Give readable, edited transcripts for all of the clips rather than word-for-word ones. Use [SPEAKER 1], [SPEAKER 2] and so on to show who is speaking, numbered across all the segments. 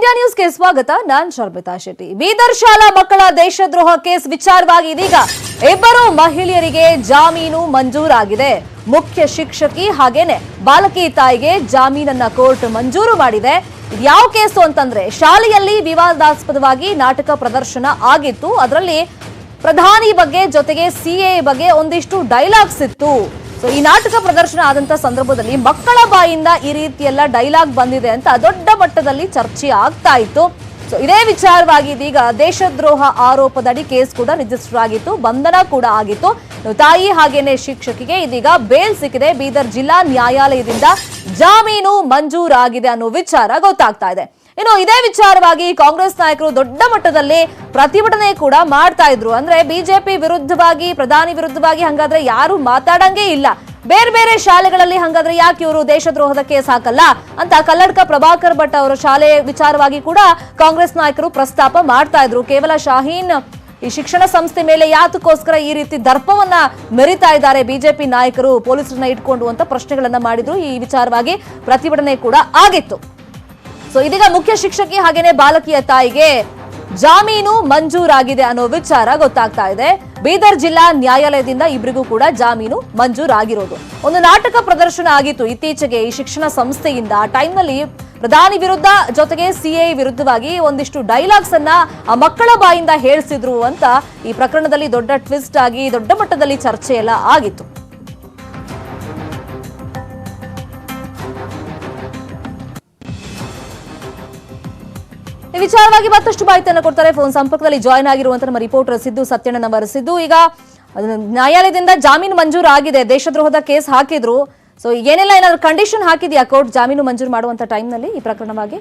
[SPEAKER 1] India ನ್ಯೂಸ್ಗೆ ಸ್ವಾಗತ. ನಾನು ಶರ್ಮಿತಾ ಶೆಟ್ಟಿ. ಬೀದರ್ ಶಾಲಾ ಮಕ್ಕಳ ದೇಶದ್ರೋಹ ಕೇಸ್ ವಿಚಾರವಾಗಿ ಇದೀಗ ಇಬ್ಬರು ಮಹಿಳೆಯರಿಗೆ ಜಾಮೀನು ಮಂಜೂರಾಗಿದೆ. ಮುಖ್ಯ ಶಿಕ್ಷಕಿ ಹಾಗೇನೆ ಬಾಲಕಿ ತಾಯಿಗೆ ಜಾಮೀನನ್ನ ಕೋರ್ಟ್ ಮಂಜೂರು ಮಾಡಿದೆ. ಯಾವ ಕೇಸು ಅಂತಂದ್ರೆ, ಶಾಲೆಯಲ್ಲಿ ವಿವಾದಾಸ್ಪದವಾಗಿ ನಾಟಕ ಪ್ರದರ್ಶನ ಆಗಿತ್ತು. ಅದರಲ್ಲಿ ಪ್ರಧಾನಿ ಬಗ್ಗೆ ಜೊತೆಗೆ ಸಿಎ ಬಗ್ಗೆ ಒಂದಿಷ್ಟು ಡೈಲಾಗ್ಸ್ ಇತ್ತು. ಸೊ ಈ ನಾಟಕ ಪ್ರದರ್ಶನ ಆದಂತ ಸಂದರ್ಭದಲ್ಲಿ ಮಕ್ಕಳ ಬಾಯಿಂದ ಈ ರೀತಿಯೆಲ್ಲ ಡೈಲಾಗ್ ಬಂದಿದೆ ಅಂತ ದೊಡ್ಡ ಮಟ್ಟದಲ್ಲಿ ಚರ್ಚೆ ಆಗ್ತಾ ಇತ್ತು. ಸೊ ಇದೇ ವಿಚಾರವಾಗಿ ಇದೀಗ ದೇಶದ್ರೋಹ ಆರೋಪದಡಿ ಕೇಸ್ ಕೂಡ ರಿಜಿಸ್ಟರ್ ಆಗಿತ್ತು, ಬಂಧನ ಕೂಡ ಆಗಿತ್ತು. ತಾಯಿ ಹಾಗೇನೆ ಶಿಕ್ಷಕಿಗೆ ಇದೀಗ ಬೇಲ್ ಸಿಕ್ಕಿದೆ. ಬೀದರ್ ಜಿಲ್ಲಾ ನ್ಯಾಯಾಲಯದಿಂದ ಜಾಮೀನು ಮಂಜೂರಾಗಿದೆ ಅನ್ನೋ ವಿಚಾರ ಗೊತ್ತಾಗ್ತಾ ಇದೆ. ಇನ್ನು ಇದೇ ವಿಚಾರವಾಗಿ ಕಾಂಗ್ರೆಸ್ ನಾಯಕರು ದೊಡ್ಡ ಮಟ್ಟದಲ್ಲಿ ಪ್ರತಿಭಟನೆ ಕೂಡ ಮಾಡ್ತಾ ಇದ್ರು. ಅಂದ್ರೆ ಬಿಜೆಪಿ ವಿರುದ್ಧವಾಗಿ, ಪ್ರಧಾನಿ ವಿರುದ್ಧವಾಗಿ ಹಂಗಾದ್ರೆ ಯಾರು ಮಾತಾಡಂಗೇ ಇಲ್ಲ. ಬೇರೆ ಬೇರೆ ಶಾಲೆಗಳಲ್ಲಿ ಹಂಗಾದ್ರೆ ಯಾಕೆ ಇವರು ದೇಶದ್ರೋಹದ ಕೇಸ್ ಹಾಕಲ್ಲ ಅಂತ ಕಲ್ಲಡ್ಕ ಪ್ರಭಾಕರ್ ಭಟ್ ಅವರ ಶಾಲೆ ವಿಚಾರವಾಗಿ ಕೂಡ ಕಾಂಗ್ರೆಸ್ ನಾಯಕರು ಪ್ರಸ್ತಾಪ ಮಾಡ್ತಾ ಇದ್ರು. ಕೇವಲ ಶಾಹೀನ್ ಈ ಶಿಕ್ಷಣ ಸಂಸ್ಥೆ ಮೇಲೆ ಯಾತಕ್ಕೋಸ್ಕರ ಈ ರೀತಿ ದರ್ಪವನ್ನ ಮೆರಿತಾ ಇದ್ದಾರೆ ಬಿಜೆಪಿ ನಾಯಕರು ಪೊಲೀಸರನ್ನ ಇಟ್ಕೊಂಡು ಅಂತ ಪ್ರಶ್ನೆಗಳನ್ನ ಮಾಡಿದ್ರು. ಈ ವಿಚಾರವಾಗಿ ಪ್ರತಿಭಟನೆ ಕೂಡ ಆಗಿತ್ತು. ಸೊ ಇದೀಗ ಮುಖ್ಯ ಶಿಕ್ಷಕಿ ಹಾಗೇನೆ ಬಾಲಕಿಯ ತಾಯಿಗೆ ಜಾಮೀನು ಮಂಜೂರಾಗಿದೆ ಅನ್ನೋ ವಿಚಾರ ಗೊತ್ತಾಗ್ತಾ ಇದೆ. ಬೀದರ್ ಜಿಲ್ಲಾ ನ್ಯಾಯಾಲಯದಿಂದ ಇಬ್ಬರಿಗೂ ಕೂಡ ಜಾಮೀನು ಮಂಜೂರಾಗಿರೋದು. ಒಂದು ನಾಟಕ ಪ್ರದರ್ಶನ ಆಗಿತ್ತು ಇತ್ತೀಚೆಗೆ ಈ ಶಿಕ್ಷಣ ಸಂಸ್ಥೆಯಿಂದ. ಆ ಟೈಮ್ನಲ್ಲಿ ಪ್ರಧಾನಿ ವಿರುದ್ಧ ಜೊತೆಗೆ ಸಿಎ ವಿರುದ್ಧವಾಗಿ ಒಂದಿಷ್ಟು ಡೈಲಾಗ್ಸ್ ಅನ್ನ ಆ ಮಕ್ಕಳ ಬಾಯಿಂದ ಹೇಳಿಸಿದ್ರು ಅಂತ ಈ ಪ್ರಕರಣದಲ್ಲಿ ದೊಡ್ಡ ಟ್ವಿಸ್ಟ್ ಆಗಿ ದೊಡ್ಡ ಮಟ್ಟದಲ್ಲಿ ಚರ್ಚೆ ಎಲ್ಲ ಆಗಿತ್ತು. ಈ ವಿಚಾರವಾಗಿ ಮತ್ತಷ್ಟು ಮಾಹಿತಿಯನ್ನು ಕೊಡ್ತಾರೆ. ಫೋನ್ ಸಂಪರ್ಕದಲ್ಲಿ ಜಾಯ್ನ್ ಆಗಿರುವಂತಹ ನಮ್ಮ ರಿಪೋರ್ಟರ್ ಸಿದ್ದು ಸತ್ಯಣ್ಣ ಬರೆಸಿದ್ದು. ಈಗ ನ್ಯಾಯಾಲಯದಿಂದ ಜಾಮೀನು ಮಂಜೂರು ಆಗಿದೆ, ದೇಶದ್ರೋಹದ ಕೇಸ್ ಹಾಕಿದ್ರು. ಸೊ ಏನೆಲ್ಲ ಏನಾದ್ರು ಕಂಡೀಷನ್ ಹಾಕಿದ್ಯಾ ಕೋರ್ಟ್ ಜಾಮೀನು ಮಂಜೂರು ಮಾಡುವಂತ ಟೈಮ್ ನಲ್ಲಿ ಈ ಪ್ರಕರಣವಾಗಿ?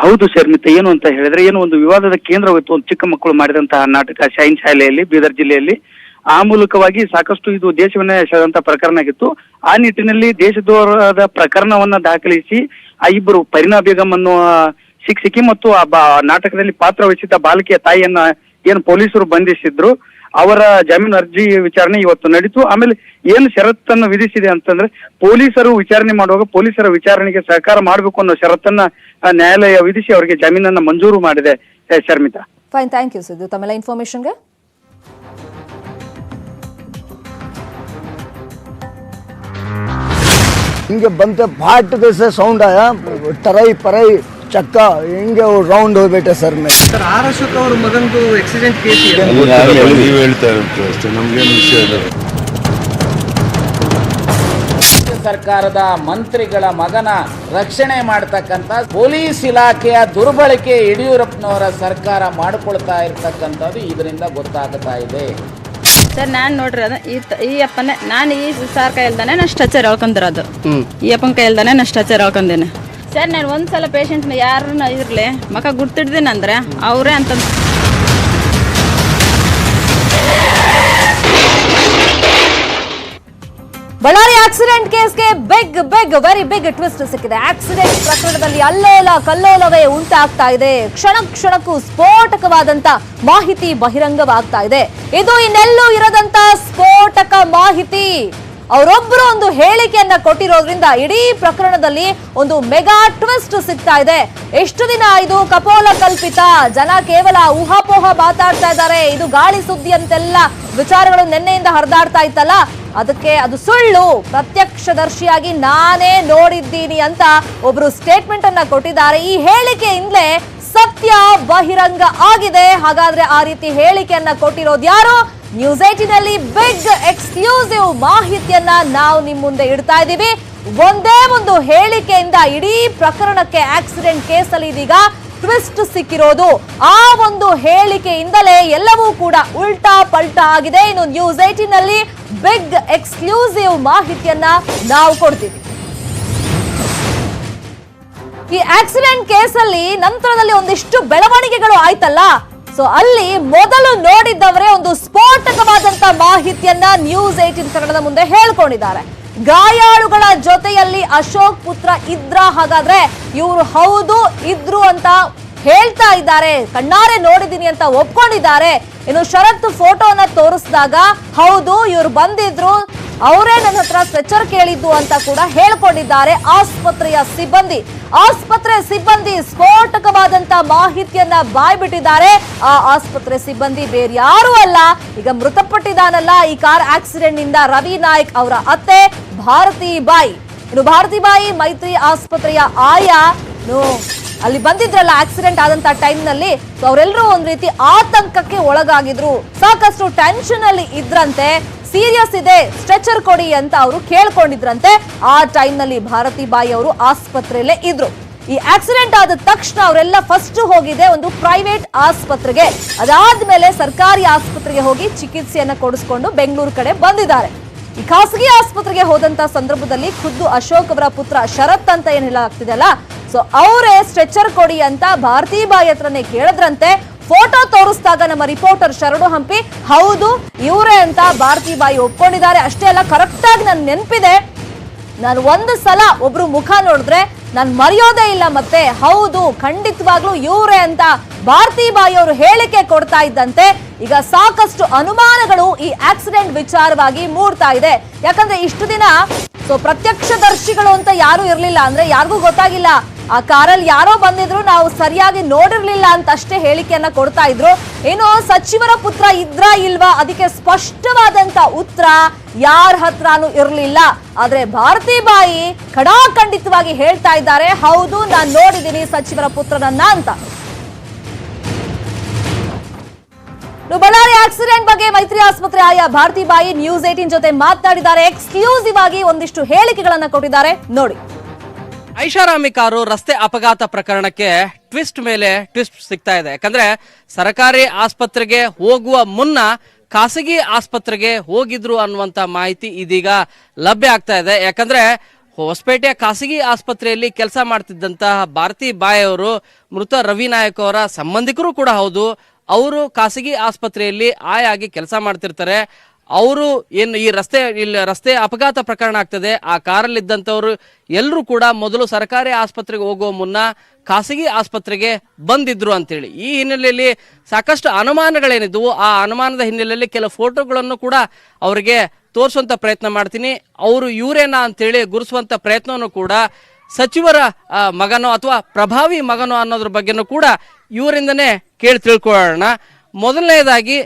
[SPEAKER 2] ಹೌದು ಶರ್ಮಿತಾ, ಏನು ಅಂತ ಹೇಳಿದ್ರೆ, ಏನು ಒಂದು ವಿವಾದದ ಕೇಂದ್ರವಿತ್ತು. ಒಂದು ಚಿಕ್ಕ ಮಕ್ಕಳು ಮಾಡಿದಂತಹ ನಾಟಕ ಶಾಹೀನ್ ಶಾಲೆಯಲ್ಲಿ ಬೀದರ್ ಜಿಲ್ಲೆಯಲ್ಲಿ. ಆ ಮೂಲಕವಾಗಿ ಸಾಕಷ್ಟು ಇದು ದೇಶವನ್ನೇ ಸೆಳೆದಂತ ಪ್ರಕರಣ ಆಗಿತ್ತು. ಆ ನಿಟ್ಟಿನಲ್ಲಿ ದೇಶದ್ರೋಹದ ಪ್ರಕರಣವನ್ನ ದಾಖಲಿಸಿ ಆ ಇಬ್ಬರು ಪರಿಣಾ ಬೇಗಂ ಅನ್ನುವ ಶಿಕ್ಷಕಿ ಮತ್ತು ಆ ನಾಟಕದಲ್ಲಿ ಪಾತ್ರ ವಹಿಸಿದ್ದ ಬಾಲಕಿಯ ತಾಯಿಯನ್ನ ಏನು ಪೊಲೀಸರು ಬಂಧಿಸಿದ್ರು, ಅವರ ಜಾಮೀನು ಅರ್ಜಿ ವಿಚಾರಣೆ ಇವತ್ತು ನಡೀತು. ಆಮೇಲೆ ಏನು ಷರತ್ತನ್ನು ವಿಧಿಸಿದೆ ಅಂತಂದ್ರೆ, ಪೊಲೀಸರು ವಿಚಾರಣೆ ಮಾಡುವಾಗ ಪೊಲೀಸರ ವಿಚಾರಣೆಗೆ ಸಹಕಾರ ಮಾಡಬೇಕು ಅನ್ನೋ ಷರತ್ತನ್ನ ನ್ಯಾಯಾಲಯ ವಿಧಿಸಿ ಅವರಿಗೆ ಜಾಮೀನನ್ನ ಮಂಜೂರು ಮಾಡಿದೆ. Sharmita,
[SPEAKER 1] fine, thank you Siddu ತಮ್ಮೆಲ್ಲ ಇನ್ಫಾರ್ಮೇಶನ್ಗೆ.
[SPEAKER 3] ಹಿಂಗೆ ಬಂತೆ फाट जैसे साउंड आया, तराई पराई चक्का ಹಿಂಗೆ ರೌಂಡ್ ಹೋಗ್ಬಿಟ್ಟೆ ಸರ್.
[SPEAKER 4] ಸರ್, ಆರ್ ಅಶೋಕ್ ಅವರ ಮಗಂದು ಆಕ್ಸಿಡೆಂಟ್ ಕೇಸ್
[SPEAKER 5] ಸರ್ಕಾರದ ಮಂತ್ರಿಗಳ ಮಗನ ರಕ್ಷಣೆ ಮಾಡತಕ್ಕಂತ ಪೊಲೀಸ್ ಇಲಾಖೆಯ ದುರ್ಬಳಕೆ ಯಡಿಯೂರಪ್ಪನವರ ಸರ್ಕಾರ ಮಾಡಿಕೊಳ್ತಾ ಇರ್ತಕ್ಕಂಥದ್ದು ಇದರಿಂದ ಗೊತ್ತಾಗ್ತಾ ಇದೆ.
[SPEAKER 6] ಸರ್ ನಾನು ನೋಡ್ರಿ ಈ ಅಪ್ಪನೇ ನಾನು ಈ ಸಾರ್ ಕೈಯಲ್ದಾನೆ ನಾನು ಸ್ಟ್ರೆಚರ್ ಹೇಳ್ಕೊಂಡಿರೋದು. ಈ ಅಪ್ಪನ ಕೈಯಲ್ದಾನೆ ನಾನು ಸ್ಟ್ರೆಚರ್ ಹೇಳ್ಕೊಂಡೇನೆ ಸರ್. ನಾನು ಒಂದ್ಸಲ ಪೇಷಂಟ್ನ ಯಾರನ್ನ ಇರ್ಲಿ ಮಕ ಗುರ್ತಿಡ್ದೀನಿ ಅಂದ್ರೆ ಅವರೇ ಅಂತ.
[SPEAKER 1] ಬಳ್ಳಾರಿ ಆಕ್ಸಿಡೆಂಟ್ ಕೇಸ್ಗೆ ವೆರಿ ಬಿಗ್ ಟ್ವಿಸ್ಟ್ ಸಿಕ್ಕಿದೆ. ಆಕ್ಸಿಡೆಂಟ್ ಪ್ರಕರಣದಲ್ಲಿ ಅಲ್ಲೋಲ ಕಲ್ಲೋಲವೇ ಉಂಟಾಗ್ತಾ ಇದೆ. ಕ್ಷಣಕ್ಕೂ ಸ್ಫೋಟಕವಾದಂತ ಮಾಹಿತಿ ಬಹಿರಂಗವಾಗ್ತಾ ಇದೆ. ಇದು ಇನ್ನೆಲ್ಲೂ ಇರದಂತ ಸ್ಫೋಟಕ ಮಾಹಿತಿ. ಅವರೊಬ್ಬರು ಒಂದು ಹೇಳಿಕೆಯನ್ನ ಕೊಟ್ಟಿರೋದ್ರಿಂದ ಇಡೀ ಪ್ರಕರಣದಲ್ಲಿ ಒಂದು ಮೆಗಾ ಟ್ವಿಸ್ಟ್ ಸಿಗ್ತಾ ಇದೆ. ಎಷ್ಟು ದಿನ ಇದು ಕಪೋಲ ಕಲ್ಪಿತ, ಜನ ಕೇವಲ ಊಹಾಪೋಹ ಮಾತಾಡ್ತಾ ಇದ್ದಾರೆ, ಇದು ಗಾಳಿ ಸುದ್ದಿ ಅಂತೆಲ್ಲ ವಿಚಾರಗಳು ನಿನ್ನೆಯಿಂದ ಹರಿದಾಡ್ತಾ ಇತ್ತಲ್ಲ, ಅದಕ್ಕೆ ಅದು ಸುಳ್ಳು, ಪ್ರತ್ಯಕ್ಷದರ್ಶಿಯಾಗಿ ನಾನೇ ನೋಡಿದ್ದೀನಿ ಅಂತ ಒಬ್ರು ಸ್ಟೇಟ್ಮೆಂಟ್ ಅನ್ನ ಕೊಟ್ಟಿದ್ದಾರೆ. ಈ ಹೇಳಿಕೆಯಿಂದಲೇ ಸತ್ಯ ಬಹಿರಂಗ ಆಗಿದೆ. ಹಾಗಾದ್ರೆ ಆ ರೀತಿ ಹೇಳಿಕೆಯನ್ನ ಕೊಟ್ಟಿರೋದು ಯಾರು? ನ್ಯೂಸ್ 18 ನಲ್ಲಿ ಬಿಗ್ ಎಕ್ಸ್ಕ್ಲೂಸಿವ್ ಮಾಹಿತಿಯನ್ನ ನಾವು ನಿಮ್ ಮುಂದೆ ಇಡ್ತಾ ಇದ್ದೀವಿ. ಒಂದೇ ಒಂದು ಹೇಳಿಕೆಯಿಂದ ಇಡೀ ಪ್ರಕರಣಕ್ಕೆ, ಆಕ್ಸಿಡೆಂಟ್ ಕೇಸಲ್ಲಿ ಇದೀಗ ಟ್ವಿಸ್ಟ್ ಸಿಕ್ಕಿರೋದು. ಆ ಒಂದು ಹೇಳಿಕೆಯಿಂದಲೇ ಎಲ್ಲವೂ ಕೂಡ ಉಲ್ಟಾ ಪಲ್ಟಾ ಆಗಿದೆ. ಇನ್ನು ನ್ಯೂಸ್ 18 ನಲ್ಲಿ ಬಿಗ್ ಎಕ್ಸ್ಕ್ಲೂಸಿವ್ ಮಾಹಿತಿಯನ್ನ ನಾವು ಕೊಡ್ತೀವಿ. ಈ ಆಕ್ಸಿಡೆಂಟ್ ಕೇಸಲ್ಲಿ ನಂತರದಲ್ಲಿ ಒಂದಿಷ್ಟು ಬೆಳವಣಿಗೆಗಳು ಆಯ್ತಲ್ಲ, ಸೊ ಅಲ್ಲಿ ಮೊದಲು ನೋಡಿದ್ದವರೇ ಒಂದು ಸ್ಫೋಟಕವಾದಂತ ಮಾಹಿತಿಯನ್ನ ನ್ಯೂಸ್ 18 ಕನ್ನಡದ ಮುಂದೆ ಹೇಳ್ಕೊಂಡಿದ್ದಾರೆ. ಗಾಯಾಳುಗಳ ಜೊತೆಯಲ್ಲಿ ಅಶೋಕ್ ಪುತ್ರ ಇದ್ರ, ಹಾಗಾದ್ರೆ ಇವರು ಹೌದು ಇದ್ರು ಅಂತ ಹೇಳ್ತಾ ಇದ್ದಾರೆ, ಕಣ್ಣಾರೆ ನೋಡಿದೀನಿ ಅಂತ ಒಪ್ಕೊಂಡಿದ್ದಾರೆ. ಇನ್ನು ಶರತ್ ಫೋಟೋನ ತೋರಿಸಿದಾಗ ಹೌದು ಇವ್ರು ಬಂದಿದ್ರು, ಅವರೇ ನನ್ನ ಹತ್ರ ಸ್ಟ್ರೆಚರ್ ಕೇಳಿದ್ದು ಅಂತ ಕೂಡ ಹೇಳ್ಕೊಂಡಿದ್ದಾರೆ ಆಸ್ಪತ್ರೆಯ ಸಿಬ್ಬಂದಿ. ಆಸ್ಪತ್ರೆ ಸಿಬ್ಬಂದಿ ಸ್ಫೋಟಕವಾದಂತ ಮಾಹಿತಿಯನ್ನ ಬಾಯ್ಬಿಟ್ಟಿದ್ದಾರೆ. ಆ ಆಸ್ಪತ್ರೆ ಸಿಬ್ಬಂದಿ ಬೇರೆ ಯಾರು ಅಲ್ಲ, ಈಗ ಮೃತಪಟ್ಟಿದ್ದಾನಲ್ಲ ಈ ಕಾರ್ ಆಕ್ಸಿಡೆಂಟ್ ನಿಂದ ರವಿ ನಾಯಕ್ ಅವರ ಅತ್ತೆ ಭಾರತಿ ಬಾಯಿ. ಇನ್ನು ಭಾರತಿ ಬಾಯಿ ಮೈತ್ರಿ ಆಸ್ಪತ್ರೆಯ ಆಯಾ ಅಲ್ಲಿ ಬಂದಿದ್ರಲ್ಲ ಆಕ್ಸಿಡೆಂಟ್ ಆದಂತ ಟೈಮ್ ನಲ್ಲಿ, ಅವರೆಲ್ಲರೂ ಒಂದ್ ರೀತಿ ಆತಂಕಕ್ಕೆ ಒಳಗಾಗಿದ್ರು, ಸಾಕಷ್ಟು ಟೆನ್ಷನ್ ಅಲ್ಲಿ ಇದ್ರಂತೆ. ಸೀರಿಯಸ್ ಇದೆ, ಸ್ಟ್ರೆಚರ್ ಕೊಡಿ ಅಂತ ಅವರು ಕೇಳ್ಕೊಂಡಿದ್ರಂತೆ. ಆ ಟೈಮ್ ನಲ್ಲಿ ಭಾರತಿ ಬಾಯಿ ಅವರು ಆಸ್ಪತ್ರೆಯಲ್ಲೇ ಇದ್ರು. ಈ ಆಕ್ಸಿಡೆಂಟ್ ಆದ ತಕ್ಷಣ ಅವರೆಲ್ಲ ಫಸ್ಟ್ ಹೋಗಿದೆ ಒಂದು ಪ್ರೈವೇಟ್ ಆಸ್ಪತ್ರೆಗೆ, ಅದಾದ್ಮೇಲೆ ಸರ್ಕಾರಿ ಆಸ್ಪತ್ರೆಗೆ ಹೋಗಿ ಚಿಕಿತ್ಸೆಯನ್ನ ಕೊಡಿಸ್ಕೊಂಡು ಬೆಂಗಳೂರು ಕಡೆ ಬಂದಿದ್ದಾರೆ. ಈ ಖಾಸಗಿ ಆಸ್ಪತ್ರೆಗೆ ಹೋದಂತ ಸಂದರ್ಭದಲ್ಲಿ ಖುದ್ದು ಅಶೋಕ್ ಅವರ ಪುತ್ರ ಶರತ್ ಅಂತ ಏನ್ ಹೇಳಾಗ್ತಿದೆಯಲ್ಲ, ಸೊ ಅವರೇ ಸ್ಟ್ರೆಚರ್ ಕೊಡಿ ಅಂತ ಭಾರತಿ ಬಾಯಿ ಹತ್ರನೇ ಕೇಳಿದ್ರಂತೆ. ಫೋಟೋ ತೋರಿಸಿದಾಗ ನಮ್ಮ ರಿಪೋರ್ಟರ್ ಶರಣು ಹಂಪಿ ಹೌದು ಇವರೇ ಅಂತ ಭಾರತಿ ಬಾಯಿ ಒಪ್ಕೊಂಡಿದ್ದಾರೆ. ಅಷ್ಟೇ ಅಲ್ಲ, ಕರೆಕ್ಟ್ ಆಗಿ ನನ್ ನೆನಪಿದೆ, ನಾನು ಒಂದು ಸಲ ಒಬ್ರು ಮುಖ ನೋಡಿದ್ರೆ ನಾನು ಮರೆಯೋದೇ ಇಲ್ಲ, ಮತ್ತೆ ಹೌದು ಖಂಡಿತವಾಗ್ಲೂ ಇವರೇ ಅಂತ ಭಾರತಿ ಬಾಯಿ ಅವರು ಹೇಳಿಕೆ ಕೊಡ್ತಾ ಇದ್ದಂತೆ ಈಗ ಸಾಕಷ್ಟು ಅನುಮಾನಗಳು ಈ ಆಕ್ಸಿಡೆಂಟ್ ವಿಚಾರವಾಗಿ ಮೂಡ್ತಾ ಇದೆ. ಯಾಕಂದ್ರೆ ಇಷ್ಟು ದಿನ ಪ್ರತ್ಯಕ್ಷದರ್ಶಿಗಳು ಅಂತ ಯಾರು ಇರ್ಲಿಲ್ಲ, ಅಂದ್ರೆ ಯಾರಿಗೂ ಗೊತ್ತಾಗಿಲ್ಲ ಆ ಕಾರಲ್ಲಿ ಯಾರೋ ಬಂದಿದ್ರು, ನಾವು ಸರಿಯಾಗಿ ನೋಡಿರ್ಲಿಲ್ಲ ಅಂತ ಅಷ್ಟೇ ಹೇಳಿಕೆಯನ್ನ ಕೊಡ್ತಾ ಇದ್ರು. ಏನೋ ಸಚಿವರ ಪುತ್ರ ಇದ್ರಾ ಇಲ್ವಾ ಅದಕ್ಕೆ ಸ್ಪಷ್ಟವಾದಂತ ಉತ್ತರ ಯಾರ ಹತ್ರನೂ ಇರ್ಲಿಲ್ಲ. ಆದ್ರೆ ಭಾರತಿ ಬಾಯಿ ಖಡಾಖಂಡಿತವಾಗಿ ಹೇಳ್ತಾ ಇದ್ದಾರೆ, ಹೌದು ನಾನು ನೋಡಿದ್ದೀನಿ ಸಚಿವರ ಪುತ್ರನನ್ನ ಅಂತ. ಬಳ್ಳಾರಿ ಆಕ್ಸಿಡೆಂಟ್ ಬಗ್ಗೆ ಮೈತ್ರಿ ಆಸ್ಪತ್ರೆ ಆಯಾ ಭಾರತಿ ಬಾಯಿ ನ್ಯೂಸ್ 18 ಜೊತೆ ಮಾತನಾಡಿದ್ದಾರೆ. ಎಕ್ಸ್ಕ್ಲೂಸಿವ್ ಆಗಿ ಒಂದಿಷ್ಟು ಹೇಳಿಕೆಗಳನ್ನ ಕೊಟ್ಟಿದ್ದಾರೆ ನೋಡಿ.
[SPEAKER 7] ಐಷಾರಾಮಿ ಕಾರು ರಸ್ತೆ ಅಪಘಾತ ಪ್ರಕರಣಕ್ಕೆ ಟ್ವಿಸ್ಟ್ ಮೇಲೆ ಟ್ವಿಸ್ಟ್ ಸಿಗ್ತಾ ಇದೆ. ಯಾಕಂದ್ರೆ ಸರ್ಕಾರಿ ಆಸ್ಪತ್ರೆಗೆ ಹೋಗುವ ಮುನ್ನ ಖಾಸಗಿ ಆಸ್ಪತ್ರೆಗೆ ಹೋಗಿದ್ರು ಅನ್ನುವಂತ ಮಾಹಿತಿ ಇದೀಗ ಲಭ್ಯ ಆಗ್ತಾ ಇದೆ. ಯಾಕಂದ್ರೆ ಹೊಸಪೇಟೆಯ ಖಾಸಗಿ ಆಸ್ಪತ್ರೆಯಲ್ಲಿ ಕೆಲಸ ಮಾಡ್ತಿದ್ದಂತಹ ಭಾರತಿ ಬಾಯಿ ಅವರು ಮೃತ ರವಿ ನಾಯಕ್ ಅವರ ಸಂಬಂಧಿಕರು ಕೂಡ ಹೌದು. ಅವರು ಖಾಸಗಿ ಆಸ್ಪತ್ರೆಯಲ್ಲಿ ಆಯಾಗಿ ಕೆಲಸ ಮಾಡ್ತಿರ್ತಾರೆ. ಅವರು ಏನು ಈ ರಸ್ತೆ ಅಪಘಾತ ಪ್ರಕರಣ ಆಗ್ತದೆ, ಆ ಕಾರಲ್ಲಿದ್ದಂಥವ್ರು ಎಲ್ಲರೂ ಕೂಡ ಮೊದಲು ಸರ್ಕಾರಿ ಆಸ್ಪತ್ರೆಗೆ ಹೋಗುವ ಮುನ್ನ ಖಾಸಗಿ ಆಸ್ಪತ್ರೆಗೆ ಬಂದಿದ್ರು ಅಂತೇಳಿ ಈ ಹಿನ್ನೆಲೆಯಲ್ಲಿ ಸಾಕಷ್ಟು ಅನುಮಾನಗಳೇನಿದ್ವು. ಆ ಅನುಮಾನದ ಹಿನ್ನೆಲೆಯಲ್ಲಿ ಕೆಲವು ಫೋಟೋಗಳನ್ನು ಕೂಡ ಅವರಿಗೆ ತೋರಿಸುವಂತ ಪ್ರಯತ್ನ ಮಾಡ್ತೀನಿ. ಅವರು ಇವರೇನಾ ಅಂತೇಳಿ ಗುರುಸುವಂತ ಪ್ರಯತ್ನವನ್ನು ಕೂಡ ಸಚಿವರ ಮಗನೋ ಅಥವಾ ಪ್ರಭಾವಿ ಮಗನೋ ಅನ್ನೋದ್ರ ಬಗ್ಗೆನೂ ಕೂಡ ಇವರಿಂದನೇ ಕೇಳಿ ತಿಳ್ಕೊಳ್ಳೋಣ. ಮೊದಲನೇದಾಗಿ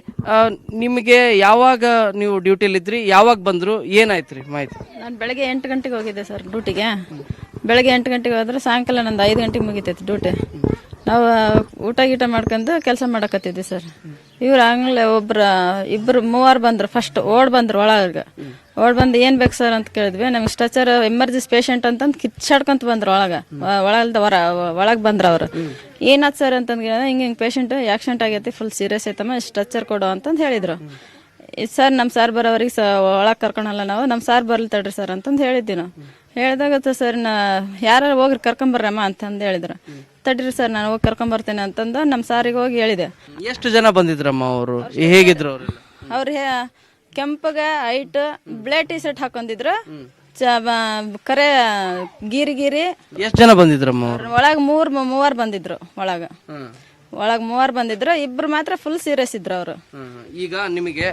[SPEAKER 7] ನಿಮಗೆ ಯಾವಾಗ ನೀವು ಡ್ಯೂಟಿಲಿದ್ರಿ, ಯಾವಾಗ ಬಂದ್ರು, ಏನಾಯ್ತು ರೀ ಮಾಹಿತಿ?
[SPEAKER 6] ನಾನು ಬೆಳಗ್ಗೆ 8 ಗಂಟೆಗೆ ಹೋಗಿದ್ದೆ ಸರ್ ಡ್ಯೂಟಿಗೆ. ಬೆಳಗ್ಗೆ 8 ಗಂಟೆಗೆ ಹೋದ್ರೆ ಸಾಯಂಕಾಲ ನಂದು 5 ಗಂಟೆಗೆ ಮುಗಿತೈತಿ ಡ್ಯೂಟಿ. ನಾವು ಊಟ ಗೀಟ ಮಾಡ್ಕೊಂಡು ಕೆಲಸ ಮಾಡಕತ್ತಿದ್ವಿ ಸರ್. ಇವ್ರು ಆಗ್ಲೇ ಇಬ್ಬರು ಮೂವರು ಬಂದ್ರು. ಫಸ್ಟ್ ಓಡ್ ಬಂದ್ರು ಓಡ್ ಬಂದು ಏನ್ ಬೇಕು ಸರ್ ಅಂತ ಕೇಳಿದ್ವಿ. ನಮ್ಗೆ ಸ್ಟ್ರೆಚರ್ ಎಮರ್ಜೆನ್ಸಿ ಪೇಷಂಟ್ ಅಂತಂದು ಕಿಚ್ಚಾಡ್ಕೊಂತ ಬಂದ್ರು ಒಳಗೆ ಬಂದ್ರ ಅವ್ರು. ಏನಾದ್ ಸರ್ ಅಂತಂದ್ರೆ ಹಿಂಗೆ ಪೇಷಂಟ್ ಆಕ್ಸಿಡೆಂಟ್ ಆಗೈತಿ, ಫುಲ್ ಸೀರಿಯಸ್ ಐತಮ್ಮ, ಸ್ಟ್ರೆಚರ್ ಕೊಡು ಅಂತಂದು ಹೇಳಿದ್ರು. ಸರ್ ನಮ್ಮ ಸಾರ್ ಬರೋವರೆಗೆ ಒಳಗೆ ಕರ್ಕೊಳಲ್ಲ ನಾವು, ನಮ್ಮ ಸಾರ್ ಬರ್ಲಿ ತಡ್ರಿ ಸರ್ ಅಂತಂದು ಹೇಳಿದ್ವಿ ನಾವು. ಹೇಳಿದಾಗ ಸರ್ ಯಾರು ಹೋಗ್ರಿ ಕರ್ಕೊಂಬರ್ರಮ್ಮ ಅಂತಂದು ಹೇಳಿದ್ರು. ತಡ್ರಿ ಸರ್ ನಾನು ಹೋಗಿ ಕರ್ಕೊಂಬರ್ತೇನೆ ಅಂತಂದು ನಮ್ಮ ಸಾರಿಗೆ ಹೋಗಿ ಹೇಳಿದೆ.
[SPEAKER 7] ಎಷ್ಟು ಜನ ಬಂದಿದ್ರಮ್ಮ ಅವರು, ಹೇಗಿದ್ರು
[SPEAKER 6] ಅವ್ರು ಕೆಂಪಗ ಹೈಟ್ ಬ್ಲೇಡ್ ಟಿ ಶರ್ಟ್ ಹಾಕೊಂಡಿದ್ರು, ಕರೆ ಗೀರಿ.
[SPEAKER 7] ಎಷ್ಟು ಜನ ಬಂದಿದ್ರಮ್ಮ ಅವರು?
[SPEAKER 6] ಒಳಗೆ ಮೂವರು ಬಂದಿದ್ರು. ಒಳಗೆ ಮೂವರು ಬಂದಿದ್ರು, ಇಬ್ರು ಮಾತ್ರ ಫುಲ್ ಸೀರಿಯಸ್ ಇದ್ರು ಅವರು.
[SPEAKER 7] ಈಗ ನಿಮಗೆ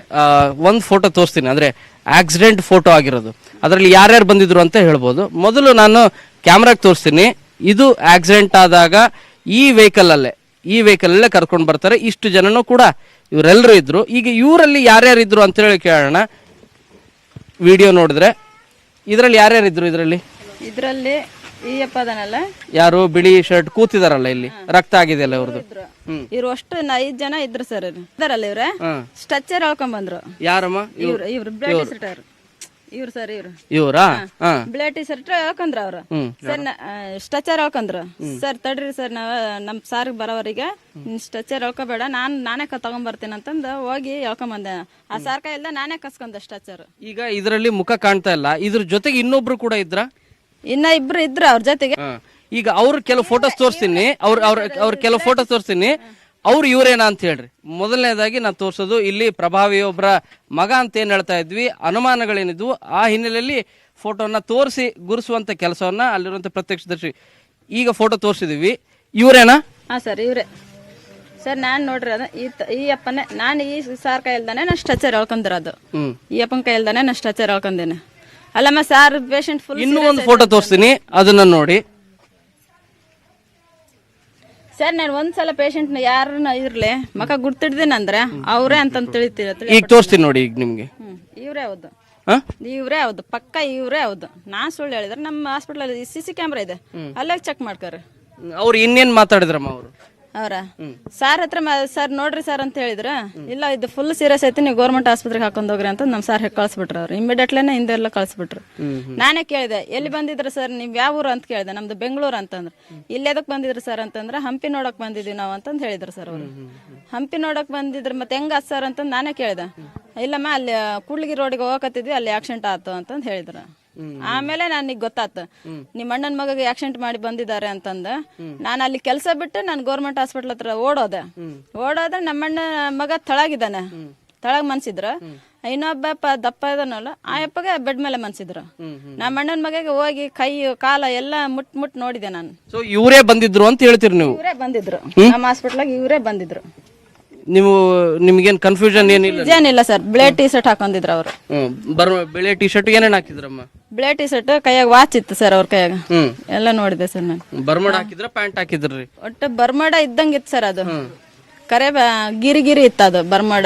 [SPEAKER 7] ಒಂದು ಫೋಟೋ ತೋರಿಸ್ತೀನಿ, ಅಂದ್ರೆ ಆಕ್ಸಿಡೆಂಟ್ ಫೋಟೋ ಆಗಿರೋದು. ಅದರಲ್ಲಿ ಯಾರ್ಯಾರು ಬಂದಿದ್ರು ಅಂತ ಹೇಳ್ಬೋದು. ಮೊದಲು ನಾನು ಕ್ಯಾಮ್ರಾಗೆ ತೋರಿಸ್ತೀನಿ. ಇದು ಆಕ್ಸಿಡೆಂಟ್ ಆದಾಗ ಈ ವೆಹಿಕಲ್ ಅಲ್ಲೇ ಕರ್ಕೊಂಡು ಬರ್ತಾರೆ. ಇಷ್ಟು ಜನನು ಕೂಡ ಇವರೆಲ್ಲರೂ ಇದ್ರು. ಈಗ ಇವರಲ್ಲಿ ಯಾರ್ಯಾರು ಇದ್ರು ಅಂತ ಹೇಳಿ ಕೇಳೋಣ. ವಿಡಿಯೋ ನೋಡಿದ್ರೆ ಇದರಲ್ಲಿ ಯಾರ್ಯಾರು ಇದ್ರು? ಇದರಲ್ಲಿ
[SPEAKER 6] ಈ ಅಪ್ಪ ಅದನಲ್ಲ,
[SPEAKER 7] ಯಾರು ಬಿಳಿ ಶರ್ಟ್ ಕೂತಿದಾರಲ್ಲ, ಇಲ್ಲಿ ರಕ್ತ ಆಗಿದೆ ಅಲ್ಲ ಅವ್ರದ್ದು.
[SPEAKER 6] ಇವ್ರು ಅಷ್ಟು 5 ಜನ ಇದ್ರು ಸರ್. ಇದಾರಲ್ಲ ಇವ್ರೆ ಸ್ಟ್ರೆಚರ್ ಹೇಳ್ಕೊಂಡ್ ಬಂದ್ರು.
[SPEAKER 7] ಯಾರಮ್ಮ?
[SPEAKER 6] ಇವ್ರು ಬ್ಲೇಡ್ ಟಿ ಶರ್ಟ್ ಇವ್ರು ಸರ್.
[SPEAKER 7] ಇವರಾ
[SPEAKER 6] ಬ್ಲೇಡ್ ಟಿ ಶರ್ಟ್ ಹೇಳ್ಕೊಂಡ್ರ ಅವ್ರು. ಸರ್ ಸ್ಟ್ರೆಚರ್ ಹೇಳ್ಕೊಂಡ್ರು. ಸರ್ ತಡ್ರಿ ಸರ್, ನಾವ್ ನಮ್ ಸಾರ್ಗ್ ಬರೋವರಿಗೆ ಸ್ಟ್ರೆಚರ್ ಹೇಳ್ಕೋಬೇಡ, ನಾನೇ ತಗೊಂಡ್ಬರ್ತೀನಿ ಅಂತಂದು ಹೋಗಿ ಹೇಳ್ಕೊಂಬಂದೆ. ಆ ಸಾರ್ ಕೈಯಿಂದ ನಾನೇ ಕಸ್ಕೊಂಡೆ ಸ್ಟ್ರೆಚರ್.
[SPEAKER 7] ಈಗ ಇದರಲ್ಲಿ ಮುಖ ಕಾಣ್ತಾ ಇಲ್ಲ, ಇದ್ರ ಜೊತೆಗೆ ಇನ್ನೊಬ್ರು ಕೂಡ ಇದ್ರ?
[SPEAKER 6] ಇನ್ನ ಇಬ್ರು ಇದ್ರು ಅವ್ರ ಜೊತೆಗೆ.
[SPEAKER 7] ಈಗ ಅವ್ರ ಕೆಲವು ಫೋಟೋಸ್ ತೋರಿಸ್ತೀನಿ, ಅವ್ರ ಕೆಲವು ಫೋಟೋಸ್ ತೋರಿಸ್ತೀನಿ. ಅವ್ರು ಇವರೇನಾ ಅಂತ ಹೇಳ್ರಿ. ಮೊದಲನೇದಾಗಿ ನಾನು ತೋರ್ಸೋದು ಇಲ್ಲಿ ಪ್ರಭಾವಿ ಒಬ್ಬರ ಮಗ ಅಂತ ಏನ್ ಹೇಳ್ತಾ ಇದ್ವಿ, ಅನುಮಾನಗಳೇನಿದ್ವು ಆ ಹಿನ್ನೆಲೆಯಲ್ಲಿ ಫೋಟೋನ ತೋರಿಸಿ ಗುರುಸುವಂತ ಕೆಲಸವನ್ನ ಅಲ್ಲಿರುವಂತ ಪ್ರತ್ಯಕ್ಷದರ್ಶಿ ಈಗ ಫೋಟೋ ತೋರಿಸಿದೀವಿ. ಇವರೇನಾ?
[SPEAKER 6] ಹಾ ಸರ್, ಇವ್ರೆ. ಸರ್ ನಾನು ನೋಡ್ರಿ ಈ ಅಪ್ಪನೇ ನಾನು ಈ ಸಾರ್ ಕೈಲ್ದಾನೆ ನಾನು ಸ್ಟ್ರೆಚರ್ ಹೇಳ್ಕೊಂಡಿರೋದು. ಈ ಅಪ್ಪನ ಕೈಲ್ದಾನೆ ನಾನು ಸ್ಟ್ರೆಚರ್ ಹೇಳ್ಕೊಂಡೇನೆ. ಅಲ್ಲಮ್ಮ ಸಾರ್ ಪೇಷಂಟ್ ಫುಲ್.
[SPEAKER 7] ಇನ್ನೂ ಒಂದು ಫೋಟೋ ತೋರಿಸ್ತೀನಿ, ಅದನ್ನ ನೋಡಿ.
[SPEAKER 6] ಸರ್ ನಾನು ಒಂದ್ಸಲ ಪೇಷಂಟ್ನ ಯಾರನ್ನ ಇರ್ಲಿ ಮಕ ಗುರ್ತಿಡ್ದೀನಿ ಅಂದ್ರೆ ಅವರೇ ಅಂತ ತಿಳಿತೀವಿ.
[SPEAKER 7] ಈಗ ತೋರಿಸ್ತೀನಿ ನೋಡಿ, ಈಗ ನಿಮ್ಗೆ
[SPEAKER 6] ಇವ್ರೇ ಹೌದು, ಇವ್ರೇ ಹೌದು, ಪಕ್ಕ ಇವ್ರೇ ಹೌದು. ನಾನ್ ಸುಳ್ಳು ಹೇಳಿದ್ರೆ ನಮ್ಮ ಹಾಸ್ಪಿಟಲ್ CC ಕ್ಯಾಮ್ರಾ ಇದೆ, ಅಲ್ಲೇ ಚೆಕ್ ಮಾಡ್ಕೊರಿ.
[SPEAKER 7] ಅವ್ರು ಇನ್ನೇನ್ ಮಾತಾಡಿದ್ರಮ್ಮ ಅವರು?
[SPEAKER 6] ಅವರ ಸಾರ್ ಹತ್ರ ಸರ್ ನೋಡ್ರಿ ಸರ್ ಅಂತ ಹೇಳಿದ್ರ, ಇಲ್ಲ ಇದು ಫುಲ್ ಸೀರಿಯಸ್ ಐತಿ, ನೀವು ಗೌರ್ಮೆಂಟ್ ಆಸ್ಪತ್ರೆಗೆ ಹಾಕೊಂಡ್ ಹೋಗ್ರಿ ಅಂತ ನಮ್ ಸಾರ್ ಕಳ್ಸಿಬಿಟ್ರು. ಅವ್ರು ಇಮಿಡಿಯೇಟ್ಲೇನೆ ಹಿಂದೆ ಎಲ್ಲ ಕಳ್ಸಿಬಿಟ್ರು. ನಾನೇ ಕೇಳಿದೆ ಎಲ್ಲಿ ಬಂದಿದ್ರ ಸರ್, ನೀವ್ ಯಾವ ಊರು ಅಂತ ಕೇಳಿದೆ. ನಮ್ದು ಬೆಂಗಳೂರು ಅಂತಂದ್ರೆ. ಇಲ್ಲಿ ಎದಕ್ ಬಂದಿದ್ರು ಸರ್ ಅಂತಂದ್ರೆ ಹಂಪಿ ನೋಡಕ್ ಬಂದಿದ್ವಿ ನಾವು ಅಂತಂದ್ ಹೇಳಿದ್ರು ಸರ್ ಅವರು. ಹಂಪಿ ನೋಡಕ್ ಬಂದಿದ್ರು, ಮತ್ತೆ ಹೆಂಗ ಸರ್ ಅಂತಂದ್ ನಾನೇ ಕೇಳಿದೆ. ಇಲ್ಲಮ್ಮ ಅಲ್ಲಿ ಕೂಡ್ಲಿಗಿ ರೋಡಿಗೆ ಹೋಗಕತ್ತಿದ್ವಿ, ಅಲ್ಲಿ ಆಕ್ಸಿಡೆಂಟ್ ಆಯ್ತು ಅಂತಂದ್ ಹೇಳಿದ್ರು. ಆಮೇಲೆ ನನಗೆ ಗೊತ್ತಾತು ನಿಮ್ಮ ಅಣ್ಣನ ಮಗಗೆ ಆಕ್ಸಿಡೆಂಟ್ ಮಾಡಿ ಬಂದಿದ್ದಾರೆ ಅಂತಂದ. ನಾನು ಅಲ್ಲಿ ಕೆಲಸ ಬಿಟ್ಟು ನಾನು ಗೌರ್ಮೆಂಟ್ ಹಾಸ್ಪಿಟಲ್ ಹತ್ರ ಓಡೋದ್ರೆ ನಮ್ಮಣ್ಣ ಮಗ ತಳಗಿದ್ದಾನೆ, ತಳಗ್ ಮನ್ಸಿದ್ರು. ಇನ್ನೊಬ್ಬ ದಪ್ಪ ಇದನ್ನಲ್ಲ, ಆ ಅಪ್ಪಗೆ ಬೆಡ್ ಮೇಲೆ ಮನ್ಸಿದ್ರು. ನಮ್ಮ ಅಣ್ಣನ ಮಗಗೆ ಹೋಗಿ ಕೈ ಕಾಲ ಎಲ್ಲ ಮುಟ್ ನೋಡಿದೆ ನಾನು.
[SPEAKER 7] ಸೊ ಇವರೇ ಬಂದಿದ್ರು ಅಂತ ಹೇಳ್ತೀರಿ ನೀವು?
[SPEAKER 6] ಇವರೇ ಬಂದಿದ್ರು ನಮ್ಮ ಹಾಸ್ಪಿಟ್ಲಾಗ, ಇವರೇ ಬಂದಿದ್ರು.
[SPEAKER 7] ನೀವು ನಿಮ್ಗೇನ್ ಕನ್ಫ್ಯೂಷನ್ ಏನಿಲ್ಲ?
[SPEAKER 6] ಏನಿಲ್ಲ ಸರ್, ಬಿಳೆ ಟಿ ಶರ್ಟ್ ಹಾಕೊಂಡಿದ್ರು ಅವರು.
[SPEAKER 7] ಬಿಳೆ ಟಿ ಶರ್ಟ್ ಏನೇನ್ ಹಾಕಿದ್ರಮ್ಮ?
[SPEAKER 6] ಬಿಳೆ ಟಿ ಶರ್ಟ್, ಕೈಯಾಗ ವಾಚ್ ಇತ್ತು ಸರ್ ಅವ್ರ ಕೈಯಾಗ, ಎಲ್ಲ ನೋಡಿದೆ ಸರ್ ನಾನು.
[SPEAKER 7] ಬರ್ಮಡ ಹಾಕಿದ್ರ ಪ್ಯಾಂಟ್ ಹಾಕಿದ್ರಿ?
[SPEAKER 6] ಒಟ್ಟು ಬರ್ಮಡ ಇದ್ದಂಗಿತ್ತು ಸರ್ ಅದು, ಕರೆ ಗಿರಿ ಇತ್ತು ಅದು ಬರ್ಮಡ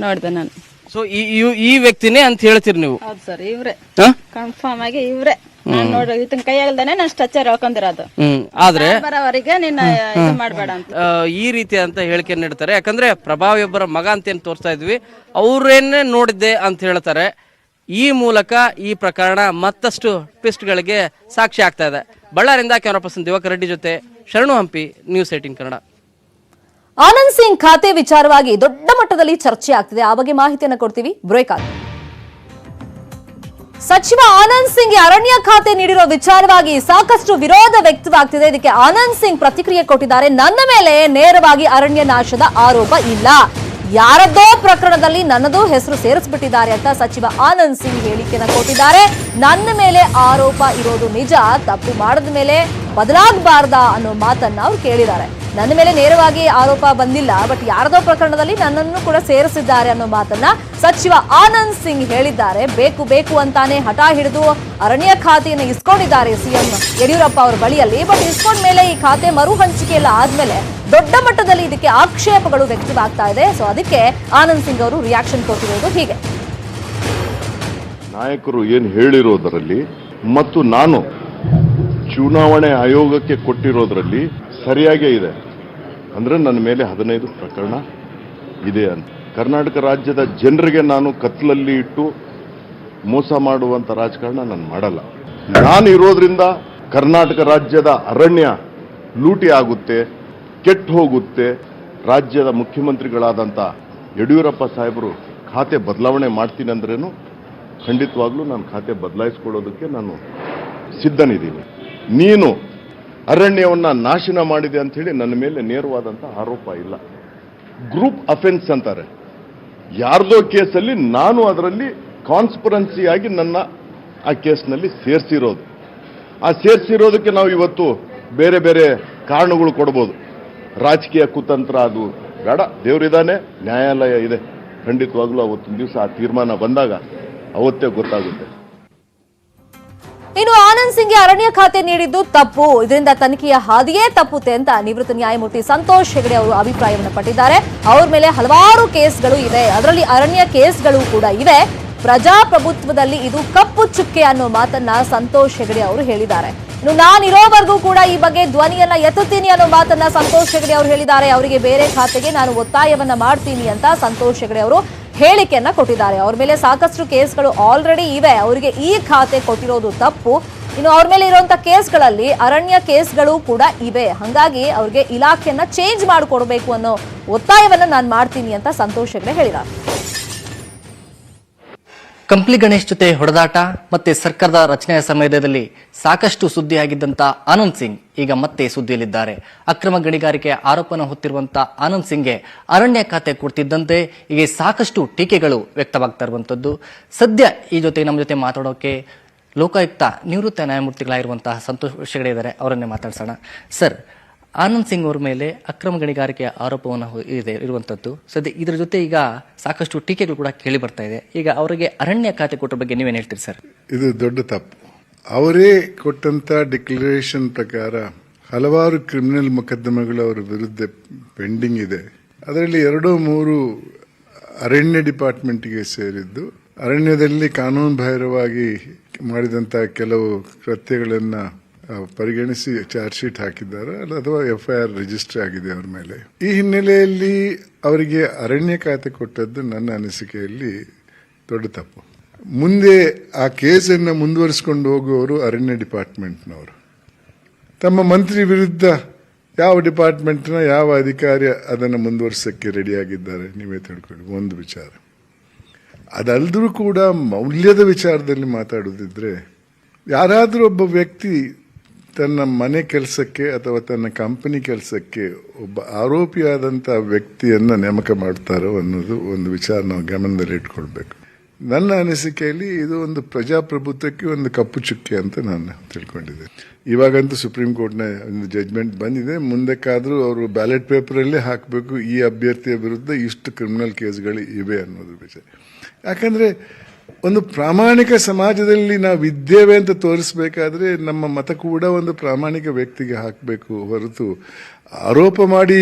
[SPEAKER 6] ನೋಡಿದೆ ನಾನು.
[SPEAKER 7] ಸೊ ಈ ವ್ಯಕ್ತಿನೇ ಅಂತ ಹೇಳ್ತೀರಿ ನೀವು?
[SPEAKER 6] ಹೌದು ಸರ್, ಇವ್ರೆ ಕನ್ಫರ್ಮ್ ಆಗಿ ಇವ್ರೆ. ನಾನು ನೋಡ್ರಿ ಇದನ್ನ ಕೈಯಾಗಲ್ದಾನೆ ನಾನು ಸ್ಟ್ರೆಚರ್ ಹೇಳ್ಕೊಂಡಿರೋದು.
[SPEAKER 7] ಆದ್ರೆ
[SPEAKER 6] ಬರೋವರೆಗೆ ನಿನ್ನ ಇದು ಮಾಡಬೇಡ ಅಂತ
[SPEAKER 7] ಈ ರೀತಿ ಅಂತ ಹೇಳಿಕೆ ನೀಡ್ತಾರೆ. ಯಾಕಂದ್ರೆ ಪ್ರಭಾವಿ ಒಬ್ಬರ ಮಗ ಅಂತ ಏನ್ ತೋರಿಸ್ತಾ ಇದ್ವಿ, ಅವ್ರೇನೇ ನೋಡಿದ್ದೆ ಅಂತ ಹೇಳ್ತಾರೆ. ಈ ಮೂಲಕ ಈ ಪ್ರಕರಣ ಮತ್ತಷ್ಟು ಟ್ವಿಸ್ಟ್ಗಳಿಗೆ ಸಾಕ್ಷಿ ಆಗ್ತಾ ಇದೆ. ಬಳ್ಳಾರಿಯಿಂದ ಕ್ಯಾಮರಾ ಪರ್ಸನ್ ದಿವಾಕರ್ ರೆಡ್ಡಿ ಜೊತೆ ಶರಣು ಹಂಪಿ, ನ್ಯೂಸ್ 18 ಕನ್ನಡ.
[SPEAKER 1] ಆನಂದ್ ಸಿಂಗ್ ಖಾತೆ ವಿಚಾರವಾಗಿ ದೊಡ್ಡ ಮಟ್ಟದಲ್ಲಿ ಚರ್ಚೆ ಆಗ್ತಿದೆ. ಆ ಬಗ್ಗೆ ಮಾಹಿತಿಯನ್ನು ಕೊಡ್ತೀವಿ, ಬ್ರೇಕ್ ಆಗಿ. ಸಚಿವ ಆನಂದ್ ಸಿಂಗ್ ಅರಣ್ಯ ಖಾತೆ ನೀಡಿರೋ ವಿಚಾರವಾಗಿ ಸಾಕಷ್ಟು ವಿರೋಧ ವ್ಯಕ್ತವಾಗ್ತಿದೆ. ಇದಕ್ಕೆ ಆನಂದ್ ಸಿಂಗ್ ಪ್ರತಿಕ್ರಿಯೆ ಕೊಟ್ಟಿದ್ದಾರೆ. ನನ್ನ ಮೇಲೆ ನೇರವಾಗಿ ಅರಣ್ಯ ನಾಶದ ಆರೋಪ ಇಲ್ಲ, ಯಾರದ್ದೋ ಪ್ರಕರಣದಲ್ಲಿ ನನ್ನದು ಹೆಸರು ಸೇರಿಸ್ಬಿಟ್ಟಿದ್ದಾರೆ ಅಂತ ಸಚಿವ ಆನಂದ್ ಸಿಂಗ್ ಹೇಳಿಕೆಯನ್ನು ಕೊಟ್ಟಿದ್ದಾರೆ. ನನ್ನ ಮೇಲೆ ಆರೋಪ ಇರೋದು ನಿಜ, ತಪ್ಪು ಮಾಡಿದ ಮೇಲೆ ಬದಲಾಗಬಾರ್ದಾ ಅನ್ನೋ ಮಾತನ್ನ ಅವ್ರು ಕೇಳಿದ್ದಾರೆ. ನನ್ನ ಮೇಲೆ ನೇರವಾಗಿ ಆರೋಪ ಬಂದಿಲ್ಲ, ಬಟ್ ಯಾರದೋ ಪ್ರಕರಣದಲ್ಲಿ ನನ್ನನ್ನು ಕೂಡ ಸೇರಿಸಿದ್ದಾರೆ ಅನ್ನೋ ಮಾತನ್ನ ಸಚಿವ ಆನಂದ್ ಸಿಂಗ್ ಹೇಳಿದ್ದಾರೆ. ಬೇಕು ಅಂತಾನೆ ಹಠ ಹಿಡಿದು ಅರಣ್ಯ ಖಾತೆಯನ್ನು ಇಸ್ಕೊಂಡಿದ್ದಾರೆ ಸಿಎಂ ಯಡಿಯೂರಪ್ಪ ಅವರ ಬಳಿಯಲ್ಲಿ. ಬಟ್ ಇಸ್ಕೊಂಡ ಮೇಲೆ ಈ ಖಾತೆ ಮರು ಹಂಚಿಕೆ ಎಲ್ಲ ಆದ್ಮೇಲೆ ದೊಡ್ಡ ಮಟ್ಟದಲ್ಲಿ ಇದಕ್ಕೆ ಆಕ್ಷೇಪಗಳು ವ್ಯಕ್ತವಾಗ್ತಾ ಇದೆ. ಸೊ ಅದಕ್ಕೆ ಆನಂದ್ ಸಿಂಗ್ ಅವರು ರಿಯಾಕ್ಷನ್ ಕೊಟ್ಟಿರೋದು ಹೀಗೆ.
[SPEAKER 8] ನಾಯಕರು ಏನು ಹೇಳಿರೋದರಲ್ಲಿ ಮತ್ತು ನಾನು ಚುನಾವಣೆ ಆಯೋಗಕ್ಕೆ ಕೊಟ್ಟಿರೋದ್ರಲ್ಲಿ ಸರಿಯಾಗೇ ಇದೆ. ಅಂದರೆ ನನ್ನ ಮೇಲೆ 15 ಪ್ರಕರಣ ಇದೆ ಅಂತ. ಕರ್ನಾಟಕ ರಾಜ್ಯದ ಜನರಿಗೆ ನಾನು ಕತ್ಲಲ್ಲಿ ಇಟ್ಟು ಮೋಸ ಮಾಡುವಂಥ ರಾಜಕಾರಣ ನಾನು ಮಾಡಲ್ಲ. ನಾನು ಇರೋದ್ರಿಂದ ಕರ್ನಾಟಕ ರಾಜ್ಯದ ಅರಣ್ಯ ಲೂಟಿ ಆಗುತ್ತೆ, ಕೆಟ್ಟು ಹೋಗುತ್ತೆ. ರಾಜ್ಯದ ಮುಖ್ಯಮಂತ್ರಿಗಳಾದಂಥ ಯಡಿಯೂರಪ್ಪ ಸಾಹೇಬರು ಖಾತೆ ಬದಲಾವಣೆ ಮಾಡ್ತೀನಿ ಅಂದ್ರೇನು ಖಂಡಿತವಾಗ್ಲೂ ನಾನು ಖಾತೆ ಬದಲಾಯಿಸ್ಕೊಳ್ಳೋದಕ್ಕೆ ನಾನು ಸಿದ್ಧನಿದ್ದೀನಿ. ನೀನು ಅರಣ್ಯವನ್ನ ನಾಶನ ಮಾಡಿದೆ ಅಂತ ಹೇಳಿ ನನ್ನ ಮೇಲೆ ನೇರವಾದಂಥ ಆರೋಪ ಇಲ್ಲ. ಗ್ರೂಪ್ ಅಫೆನ್ಸ್ ಅಂತಾರೆ. ಯಾರ್ದೋ ಕೇಸಲ್ಲಿ ನಾನು ಅದರಲ್ಲಿ ಕಾನ್ಸ್ಪರೆನ್ಸಿ ಆಗಿ ನನ್ನ ಆ ಕೇಸ್ನಲ್ಲಿ ಸೇರಿಸಿರೋದು. ಆ ಸೇರಿಸಿರೋದಕ್ಕೆ ನಾವು ಇವತ್ತು ಬೇರೆ ಬೇರೆ ಕಾರಣಗಳು ಕೊಡ್ಬೋದು. ರಾಜಕೀಯ ಕುತಂತ್ರ ಅದು ಬೇಡ, ದೇವರಿದ್ದಾನೆ, ನ್ಯಾಯಾಲಯ ಇದೆ. ಖಂಡಿತವಾಗ್ಲೂ ಅವತ್ತಿನ ದಿವಸ ಆ ತೀರ್ಮಾನ ಬಂದಾಗ ಅವತ್ತೇ ಗೊತ್ತಾಗುತ್ತೆ.
[SPEAKER 1] ಇನ್ನು ಆನಂದ್ ಸಿಂಗ್ಗೆ ಅರಣ್ಯ ಖಾತೆ ನೀಡಿದ್ದು ತಪ್ಪು, ಇದರಿಂದ ತನಿಖೆಯ ಹಾದಿಯೇ ತಪ್ಪುತ್ತೆ ಅಂತ ನಿವೃತ್ತ ನ್ಯಾಯಮೂರ್ತಿ ಸಂತೋಷ್ ಹೆಗಡೆ ಅವರು ಅಭಿಪ್ರಾಯವನ್ನು ಪಟ್ಟಿದ್ದಾರೆ. ಅವ್ರ ಮೇಲೆ ಹಲವಾರು ಕೇಸ್ಗಳು ಇದೆ, ಅದರಲ್ಲಿ ಅರಣ್ಯ ಕೇಸ್ಗಳು ಕೂಡ ಇವೆ. ಪ್ರಜಾಪ್ರಭುತ್ವದಲ್ಲಿ ಇದು ಕಪ್ಪು ಚುಕ್ಕೆ ಅನ್ನೋ ಮಾತನ್ನ ಸಂತೋಷ್ ಹೆಗಡೆ ಅವರು ಹೇಳಿದ್ದಾರೆ. ಇನ್ನು ನಾನಿರೋವರೆಗೂ ಕೂಡ ಈ ಬಗ್ಗೆ ಧ್ವನಿಯನ್ನ ಎತ್ತುತ್ತೀನಿ ಅನ್ನೋ ಮಾತನ್ನ ಸಂತೋಷ್ ಹೆಗಡೆ ಅವರು ಹೇಳಿದ್ದಾರೆ. ಅವರಿಗೆ ಬೇರೆ ಖಾತೆಗೆ ನಾನು ಒತ್ತಾಯವನ್ನ ಮಾಡ್ತೀನಿ ಅಂತ ಸಂತೋಷ್ ಹೆಗಡೆ ಅವರು ಹೇಳಿಕೆಯನ್ನ ಕೊಟ್ಟಿದ್ದಾರೆ. ಅವ್ರ ಮೇಲೆ ಸಾಕಷ್ಟು ಕೇಸ್ಗಳು ಆಲ್ರೆಡಿ ಇವೆ, ಅವರಿಗೆ ಈ ಖಾತೆ ಕೊಟ್ಟಿರೋದು ತಪ್ಪು. ಇನ್ನು ಅವ್ರ ಮೇಲೆ ಇರುವಂತ ಕೇಸ್ಗಳಲ್ಲಿ ಅರಣ್ಯ ಕೇಸ್ಗಳು ಕೂಡ ಇವೆ, ಹಾಗಾಗಿ ಅವ್ರಿಗೆ ಇಲಾಖೆಯನ್ನ ಚೇಂಜ್ ಮಾಡಿಕೊಡ್ಬೇಕು ಅನ್ನೋ ಒತ್ತಾಯವನ್ನ ನಾನು ಮಾಡ್ತೀನಿ ಅಂತ ಸಂತೋಷ್ ಹೆಗಡೆ ಹೇಳಿದ್ದಾರೆ.
[SPEAKER 9] ಕಂಪ್ಲಿ ಗಣೇಶ್ ಜೊತೆ ಹೊಡೆದಾಟ ಮತ್ತೆ ಸರ್ಕಾರದ ರಚನೆಯ ಸಮಯದಲ್ಲಿ ಸಾಕಷ್ಟು ಸುದ್ದಿಯಾಗಿದ್ದಂತ ಆನಂದ್ ಸಿಂಗ್ ಈಗ ಮತ್ತೆ ಸುದ್ದಿಯಲ್ಲಿದ್ದಾರೆ. ಅಕ್ರಮ ಗಣಿಗಾರಿಕೆ ಆರೋಪನ ಹೊತ್ತಿರುವಂತಹ ಆನಂದ್ ಸಿಂಗ್ಗೆ ಅರಣ್ಯ ಖಾತೆ ಕೊಡ್ತಿದ್ದಂತೆ ಈಗ ಸಾಕಷ್ಟು ಟೀಕೆಗಳು ವ್ಯಕ್ತವಾಗ್ತಾ ಇರುವಂತದ್ದು. ಸದ್ಯ ಈ ಜೊತೆ ನಮ್ಮ ಜೊತೆ ಮಾತಾಡೋಕೆ ಲೋಕಾಯುಕ್ತ ನಿವೃತ್ತ ನ್ಯಾಯಮೂರ್ತಿಗಳಾಗಿರುವಂತಹ ಸಂತೋಷ್ ಹೆಗಡೆ ಇದ್ದಾರೆ, ಅವರನ್ನೇ ಮಾತಾಡ್ಸೋಣ. ಸರ್, ಆನಂದ್ ಸಿಂಗ್ ಅವ್ರ ಮೇಲೆ ಅಕ್ರಮ ಗಣಿಗಾರಿಕೆಯ ಆರೋಪವನ್ನು ಇರುವಂತದ್ದು. ಸದ್ಯ ಇದರ ಜೊತೆ ಈಗ ಸಾಕಷ್ಟು ಟೀಕೆಗಳು ಕೂಡ ಕೇಳಿ ಬರ್ತಾ ಇದೆ. ಈಗ ಅವರಿಗೆ ಅರಣ್ಯ ಖಾತೆ ಕೊಟ್ಟ ಬಗ್ಗೆ ನೀವೇನು ಹೇಳ್ತೀರಿ ಸರ್?
[SPEAKER 10] ಇದು ದೊಡ್ಡ ತಪ್ಪು. ಅವರೇ ಕೊಟ್ಟಂತ ಡಿಕ್ಲರೇಷನ್ ಪ್ರಕಾರ ಹಲವಾರು ಕ್ರಿಮಿನಲ್ ಮೊಕದ್ದಮೆಗಳು ಅವರ ವಿರುದ್ಧ ಪೆಂಡಿಂಗ್ ಇದೆ. ಅದರಲ್ಲಿ 2-3 ಅರಣ್ಯ ಡಿಪಾರ್ಟ್ಮೆಂಟ್ಗೆ ಸೇರಿದ್ದು. ಅರಣ್ಯದಲ್ಲಿ ಕಾನೂನು ಬಾಹಿರವಾಗಿ ಮಾಡಿದಂತಹ ಕೆಲವು ಕೃತ್ಯಗಳನ್ನ ಪರಿಗಣಿಸಿ ಚಾರ್ಜ್ ಶೀಟ್ ಹಾಕಿದ್ದಾರೆ, ಅಥವಾ FIR ರಿಜಿಸ್ಟರ್ ಆಗಿದೆ ಅವರ ಮೇಲೆ. ಈ ಹಿನ್ನೆಲೆಯಲ್ಲಿ ಅವರಿಗೆ ಅರಣ್ಯ ಖಾತೆ ಕೊಟ್ಟದ್ದು ನನ್ನ ಅನಿಸಿಕೆಯಲ್ಲಿ ದೊಡ್ಡ ತಪ್ಪು. ಮುಂದೆ ಆ ಕೇಸನ್ನು ಮುಂದುವರಿಸಿಕೊಂಡು ಹೋಗುವವರು ಅರಣ್ಯ ಡಿಪಾರ್ಟ್ಮೆಂಟ್ನವರು. ತಮ್ಮ ಮಂತ್ರಿ ವಿರುದ್ಧ ಯಾವ ಡಿಪಾರ್ಟ್ಮೆಂಟ್ನ ಯಾವ ಅಧಿಕಾರಿ ಅದನ್ನು ಮುಂದುವರಿಸಕ್ಕೆ ರೆಡಿಯಾಗಿದ್ದಾರೆ ನೀವೇ ತಿಳ್ಕೊಳ್ಳಿ. ಒಂದು ವಿಚಾರ. ಅದಲ್ಲರೂ ಕೂಡ ಮೌಲ್ಯದ ವಿಚಾರದಲ್ಲಿ ಮಾತಾಡೋದಿದ್ರೆ, ಯಾರಾದರೂ ಒಬ್ಬ ವ್ಯಕ್ತಿ ತನ್ನ ಮನೆ ಕೆಲಸಕ್ಕೆ ಅಥವಾ ತನ್ನ ಕಂಪನಿ ಕೆಲಸಕ್ಕೆ ಒಬ್ಬ ಆರೋಪಿಯಾದಂಥ ವ್ಯಕ್ತಿಯನ್ನು ನೇಮಕ ಮಾಡ್ತಾರೋ ಅನ್ನೋದು ಒಂದು ವಿಚಾರ ನಾವು ಗಮನದಲ್ಲಿ ಇಟ್ಕೊಳ್ಬೇಕು. ನನ್ನ ಅನಿಸಿಕೆಯಲ್ಲಿ ಇದು ಒಂದು ಪ್ರಜಾಪ್ರಭುತ್ವಕ್ಕೆ ಒಂದು ಕಪ್ಪು ಚುಕ್ಕೆ ಅಂತ ನಾನು ತಿಳ್ಕೊಂಡಿದ್ದೆ. ಇವಾಗಂತೂ ಸುಪ್ರೀಂ ಕೋರ್ಟ್ನ ಒಂದು ಜಜ್ಮೆಂಟ್ ಬಂದಿದೆ. ಮುಂದಕ್ಕಾದರೂ ಅವರು ಬ್ಯಾಲೆಟ್ ಪೇಪರಲ್ಲೇ ಹಾಕಬೇಕು ಈ ಅಭ್ಯರ್ಥಿಯ ವಿರುದ್ಧ ಇಷ್ಟು ಕ್ರಿಮಿನಲ್ ಕೇಸ್ಗಳು ಇವೆ ಅನ್ನೋದು ವಿಚಾರ. ಯಾಕಂದ್ರೆ ಒಂದು ಪ್ರಾಮಾಣಿಕ ಸಮಾಜದಲ್ಲಿ ನಾವು ಇದ್ದೇವೆ ಅಂತ ತೋರಿಸಬೇಕಾದ್ರೆ ನಮ್ಮ ಮತ ಕೂಡ ಒಂದು ಪ್ರಾಮಾಣಿಕ ವ್ಯಕ್ತಿಗೆ ಹಾಕಬೇಕು ಹೊರತು ಆರೋಪ ಮಾಡಿ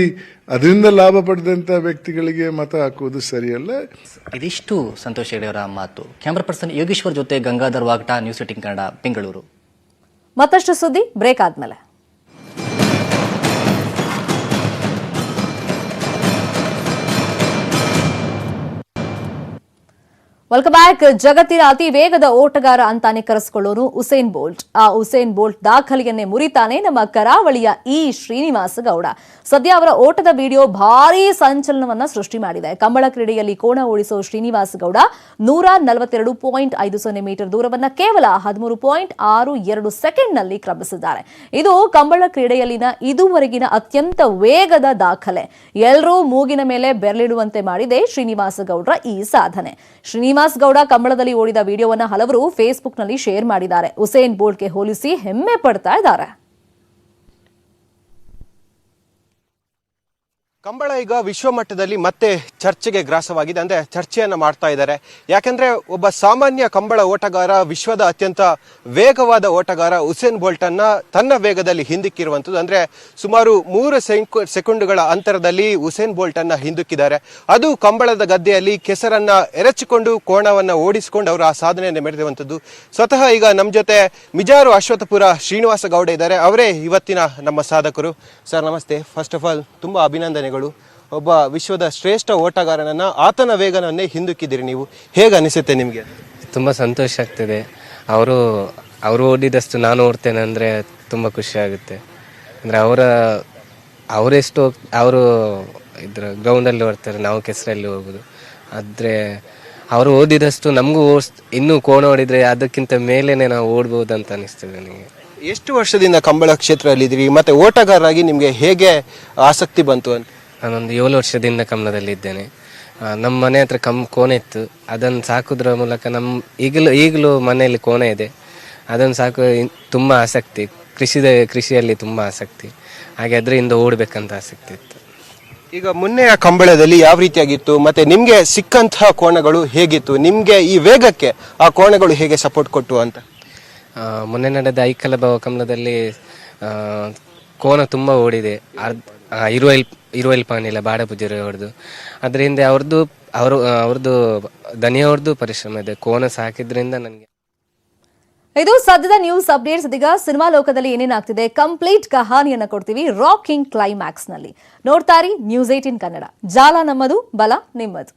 [SPEAKER 10] ಅದರಿಂದ ಲಾಭ ಪಡೆದಂತ ವ್ಯಕ್ತಿಗಳಿಗೆ ಮತ ಹಾಕುವುದು ಸರಿಯಲ್ಲ.
[SPEAKER 9] ಇದಿಷ್ಟು ಸಂತೋಷ್ ಹೆಗಡೆ ಅವರ ಮಾತು. ಕ್ಯಾಮರಾ ಪರ್ಸನ್ ಯೋಗೇಶ್ವರ್ ಜೊತೆ ಗಂಗಾಧರ್ ವಾಗ್ಟಾ, ನ್ಯೂಸ್ 18 ಕನ್ನಡ, ಬೆಂಗಳೂರು.
[SPEAKER 1] ಮತ್ತಷ್ಟು ಸುದ್ದಿ ಬ್ರೇಕ್ ಆದ್ಮೇಲೆ. Welcome back. ಜಗತ್ತಿನ ಅತಿ ವೇಗದ ಓಟಗಾರ ಅಂತಾನೆ ಕರೆಸಿಕೊಳ್ಳೋನು ಉಸೇನ್ ಬೋಲ್ಟ್. ಆ ಉಸೇನ್ ಬೋಲ್ಟ್ ದಾಖಲೆಯನ್ನೇ ಮುರಿತಾನೆ ನಮ್ಮ ಕರಾವಳಿಯ ಶ್ರೀನಿವಾಸ ಗೌಡ. ಸದ್ಯ ಅವರ ಓಟದ ವಿಡಿಯೋ ಭಾರೀ ಸಂಚಲನವನ್ನ ಸೃಷ್ಟಿ ಮಾಡಿದೆ. ಕಂಬಳ ಕ್ರೀಡೆಯಲ್ಲಿ ಕೋಣ ಓಡಿಸೋ ಶ್ರೀನಿವಾಸ ಗೌಡ 142.50 ಮೀಟರ್ ದೂರವನ್ನ ಕೇವಲ 13.62 ಸೆಕೆಂಡ್ನಲ್ಲಿ ಕ್ರಮಿಸಿದ್ದಾರೆ. ಇದು ಕಂಬಳ ಕ್ರೀಡೆಯಲ್ಲಿನ ಇದುವರೆಗಿನ ಅತ್ಯಂತ ವೇಗದ ದಾಖಲೆ. ಎಲ್ಲರೂ ಮೂಗಿನ ಮೇಲೆ ಬೆರಳಿಡುವಂತೆ ಮಾಡಿದೆ ಶ್ರೀನಿವಾಸ ಗೌಡ್ರ ಈ ಸಾಧನೆ. ಶ್ರೀನಿವಾಸ ಗೌಡ ಕಂಬಳದಲ್ಲಿ ಓಡಿದ ವಿಡಿಯೋವನ್ನ ಹಲವರು ಫೇಸ್ಬುಕ್ನಲ್ಲಿ ಶೇರ್ ಮಾಡಿದ್ದಾರೆ. ಉಸೇನ್ ಬೋಲ್ಟ್ಗೆ ಹೋಲಿಸಿ ಹೆಮ್ಮೆ ಪಡ್ತಾ ಇದ್ದಾರೆ.
[SPEAKER 11] ಕಂಬಳ ಈಗ ವಿಶ್ವಮಟ್ಟದಲ್ಲಿ ಮತ್ತೆ ಚರ್ಚೆಗೆ ಗ್ರಾಸವಾಗಿದೆ. ಅಂದ್ರೆ ಚರ್ಚೆಯನ್ನ ಮಾಡ್ತಾ ಇದ್ದಾರೆ. ಯಾಕಂದ್ರೆ ಒಬ್ಬ ಸಾಮಾನ್ಯ ಕಂಬಳ ಓಟಗಾರ, ವಿಶ್ವದ ಅತ್ಯಂತ ವೇಗವಾದ ಓಟಗಾರ ಉಸೇನ್ ಬೋಲ್ಟ್ ಅನ್ನ ತನ್ನ ವೇಗದಲ್ಲಿ ಹಿಂದಿಕ್ಕಿರುವಂಥದ್ದು. ಅಂದ್ರೆ ಸುಮಾರು 3 ಸೆಕೆಂಡುಗಳ ಅಂತರದಲ್ಲಿ ಉಸೇನ್ ಬೋಲ್ಟ್ ಅನ್ನ ಹಿಂದಿಕ್ಕಿದ್ದಾರೆ. ಅದು ಕಂಬಳದ ಗದ್ದೆಯಲ್ಲಿ ಕೆಸರನ್ನ ಎರಚಿಕೊಂಡು ಕೋಣವನ್ನ ಓಡಿಸಿಕೊಂಡು ಅವರು ಆ ಸಾಧನೆಯನ್ನು ಮೆರೆದಿರುವಂಥದ್ದು. ಸ್ವತಃ ಈಗ ನಮ್ಮ ಜೊತೆ ಮಿಜಾರು ಅಶ್ವತ್ಥಪುರ ಶ್ರೀನಿವಾಸ ಗೌಡ ಇದ್ದಾರೆ. ಅವರೇ ಇವತ್ತಿನ ನಮ್ಮ ಸಾಧಕರು. ಸರ್ ನಮಸ್ತೆ. ಫಸ್ಟ್ ಆಫ್ ಆಲ್ ತುಂಬಾ ಅಭಿನಂದನೆಗಳು. ಒಬ್ಬ ವಿಶ್ವದ ಶ್ರೇಷ್ಠ ಓಟಗಾರನನ್ನ ಆತನ ವೇಗನನ್ನೇ ಹಿಂದಿಕ್ಕಿದ್ದೀರಿ ನೀವು. ಹೇಗೆ ಅನಿಸುತ್ತೆ ನಿಮಗೆ?
[SPEAKER 12] ತುಂಬ ಸಂತೋಷ ಆಗ್ತದೆ. ಅವರು ಓಡಿದಷ್ಟು ನಾನು ಓಡ್ತೇನೆ ಅಂದರೆ ತುಂಬ ಖುಷಿ ಆಗುತ್ತೆ. ಅಂದರೆ ಅವರು ಇದ್ರ ಗ್ರೌಂಡಲ್ಲಿ ಓಡ್ತಾರೆ, ನಾವು ಕೆಸರಲ್ಲಿ ಹೋಗೋದು. ಆದರೆ ಅವರು ಓದಿದಷ್ಟು ನಮಗೂ ಇನ್ನೂ ಕೋಣ ಓಡಿದರೆ ಅದಕ್ಕಿಂತ ಮೇಲೇನೆ ನಾವು ಓಡ್ಬೋದು ಅಂತ ಅನಿಸ್ತದೆ ನನಗೆ.
[SPEAKER 11] ಎಷ್ಟು ವರ್ಷದಿಂದ ಕಂಬಳ ಕ್ಷೇತ್ರದಲ್ಲಿ ಇದ್ದೀರಿ, ಮತ್ತೆ ಓಟಗಾರರಾಗಿ ನಿಮಗೆ ಹೇಗೆ ಆಸಕ್ತಿ ಬಂತು ಅಂತ?
[SPEAKER 12] ನಾನೊಂದು 7 ವರ್ಷದಿಂದ ಕಂಬಳದಲ್ಲಿ ಇದ್ದೇನೆ. ನಮ್ಮ ಮನೆ ಹತ್ರ ಕೋಣೆ ಇತ್ತು. ಅದನ್ನು ಸಾಕೋದ್ರ ಮೂಲಕ ಈಗಲೂ ಮನೆಯಲ್ಲಿ ಕೋಣೆ ಇದೆ. ಅದನ್ನು ಸಾಕು ತುಂಬ ಆಸಕ್ತಿ. ಕೃಷಿಯಲ್ಲಿ ತುಂಬ ಆಸಕ್ತಿ. ಹಾಗೆ ಅದರಿಂದ ಓಡಬೇಕಂತ ಆಸಕ್ತಿ ಇತ್ತು.
[SPEAKER 11] ಈಗ ಮೊನ್ನೆಯ ಕಂಬಳದಲ್ಲಿ ಯಾವ ರೀತಿಯಾಗಿತ್ತು, ಮತ್ತೆ ನಿಮಗೆ ಸಿಕ್ಕಂತಹ ಕೋಣಗಳು ಹೇಗಿತ್ತು? ನಿಮಗೆ ಈ ವೇಗಕ್ಕೆ ಆ ಕೋಣಗಳು ಹೇಗೆ ಸಪೋರ್ಟ್ ಕೊಟ್ಟು ಅಂತ?
[SPEAKER 12] ಮೊನ್ನೆ ನಡೆದ ಐಕಲಭವ ಕಂಬಳದಲ್ಲಿ ಕೋನ ತುಂಬ ಓಡಿದೆ. ಇರುವಲ್ ಪಾನಿಲ್ಲ ಬಾಡಪೂಜಾರಿ ಅವ್ರದ್ದು. ಅದರಿಂದ ಅವ್ರದ್ದು ದನಿಯವ್ರದ್ದು ಪರಿಶ್ರಮ ಇದೆ. ಕೋನ ಸಾಕಿದ್ರಿಂದ ನನಗೆ.
[SPEAKER 1] ಇದು ಸದ್ಯದ ನ್ಯೂಸ್ ಅಪ್ಡೇಟ್ಸ್. ಇದೀಗ ಸಿನಿಮಾ ಲೋಕದಲ್ಲಿ ಏನೇನಾಗ್ತಿದೆ ಕಂಪ್ಲೀಟ್ ಕಹಾನಿಯನ್ನ ಕೊಡ್ತೀವಿ ರಾಕಿಂಗ್ ಕ್ಲೈಮ್ಯಾಕ್ಸ್ ನಲ್ಲಿ. ನೋಡ್ತಾರಿ ನ್ಯೂಸ್ 18 ಕನ್ನಡ. ಜಾಲ ನಮ್ಮದು, ಬಲ ನಿಮ್ಮದು.